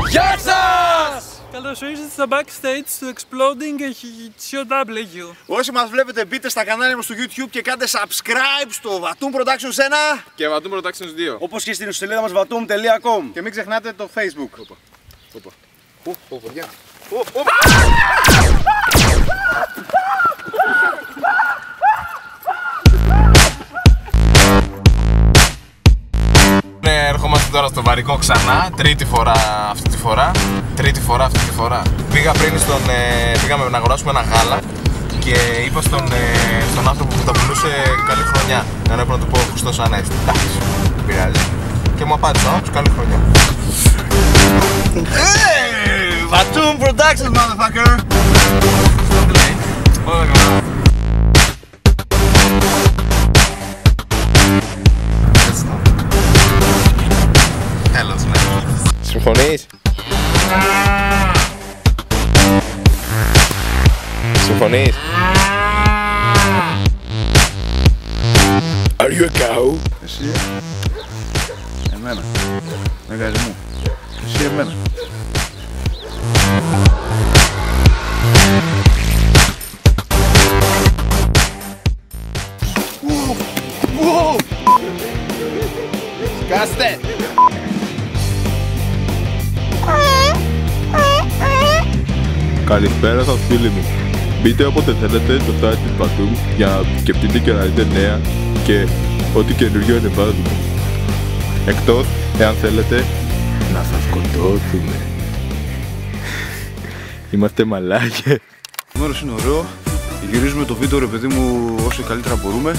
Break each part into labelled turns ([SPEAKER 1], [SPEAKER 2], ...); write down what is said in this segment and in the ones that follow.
[SPEAKER 1] Γεια σας!
[SPEAKER 2] Καλώς ήρθατε στο backstage του Exploding HOW.
[SPEAKER 1] Όσοι μας βλέπετε μπείτε στα κανάλια μας στο YouTube και κάντε subscribe στο Vatum Productions 1
[SPEAKER 3] και Vatum Productions 2,
[SPEAKER 1] όπως και στην ιστοσελίδα μας vatum.com.
[SPEAKER 3] και μην ξεχνάτε το Facebook. Ερχόμαστε τώρα στο Βαρικό ξανά, τρίτη φορά αυτή τη φορά. Πήγαμε να αγοράσουμε ένα γάλα και είπα στον άνθρωπο που τα πουλούσε καλή χρονιά. Να έπρεπε να του πω Χριστός Ανέστη. Εντάξει, δεν πειράζει. Και μου απάντησε ο άνθρωπος καλή χρονιά.
[SPEAKER 1] Vatum Productions, motherfucker!
[SPEAKER 3] Όλα καλά. Τέλος, ναι. Συμφωνείς? Συμφωνείς?
[SPEAKER 1] Are you a cow? Εσύ, εμένα, μεγάλη μου, εσύ εμένα.
[SPEAKER 3] Σκάστε!
[SPEAKER 4] Καλησπέρα σας φίλοι μου. Μπείτε όποτε θέλετε στο site της Vatum για να σκεφτείτε και να δείτε νέα και ό,τι καινούργιο ανεβάζουμε. Εκτός, εάν θέλετε, να σας σκοτώσουμε. Είμαστε μαλάκες.
[SPEAKER 1] Το μέρος είναι ωραίο. Γυρίζουμε το βίντεο, ρε παιδί μου, όσο καλύτερα μπορούμε.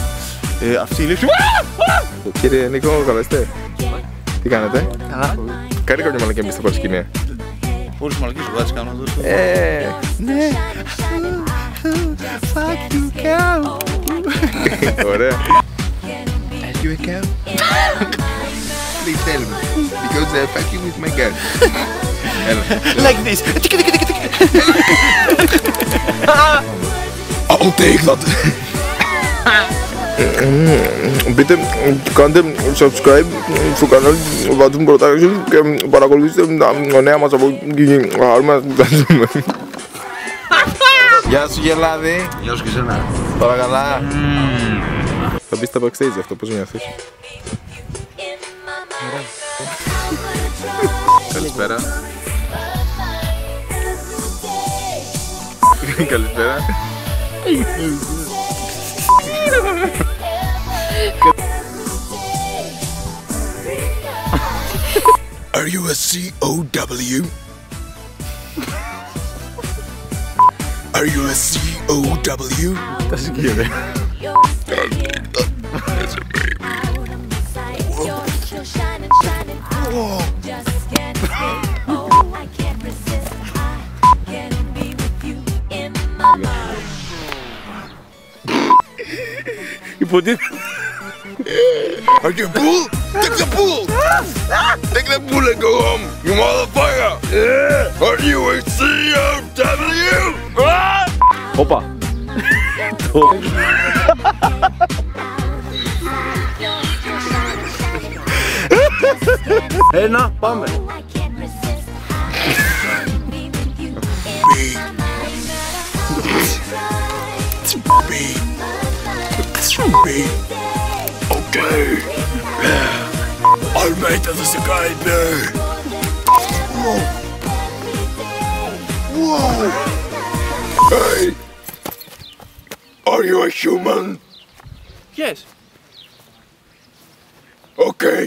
[SPEAKER 1] Αυτή η λήψη.
[SPEAKER 4] Κύριε Νίκο, καλέστε. Τι κάνετε?
[SPEAKER 1] Καλά.
[SPEAKER 4] Κάνει κάποια μαλακία μπει στα παρασκήνια.
[SPEAKER 1] Όλους τους μαλακίες εγώ έτσι κάνω εδώ.
[SPEAKER 4] Ναι. Fuck you cow. Ωραία.
[SPEAKER 3] Are you a cow? Please tell me, because they're fucking with my gun.
[SPEAKER 1] Like this.
[SPEAKER 4] I'll take that. Μπείτε, κάντε subscribe στο κανάλι Vatum Productions και παρακολουθήστε τα νέα μας από εκεί.
[SPEAKER 3] Γεια σου Γελάδη.
[SPEAKER 1] Γεια σου και εσένα.
[SPEAKER 3] Παρακαλά.
[SPEAKER 4] Θα μπεις στα backstage αυτό, πώς νιώθεις?
[SPEAKER 3] Καλησπέρα. Καλησπέρα.
[SPEAKER 4] Are you a COW? Are you a COW?
[SPEAKER 1] Τα συγκύρε. Υποτίθεται.
[SPEAKER 4] Are you a bull? Take the bull! Take the bull and go home, you motherfucker! Are you a COW?
[SPEAKER 1] Όπα. Ένα, πάμε.
[SPEAKER 4] Okay. I'll make the sky blue. Whoa. Whoa. Hey. Are you a human?
[SPEAKER 2] Yes.
[SPEAKER 4] Okay.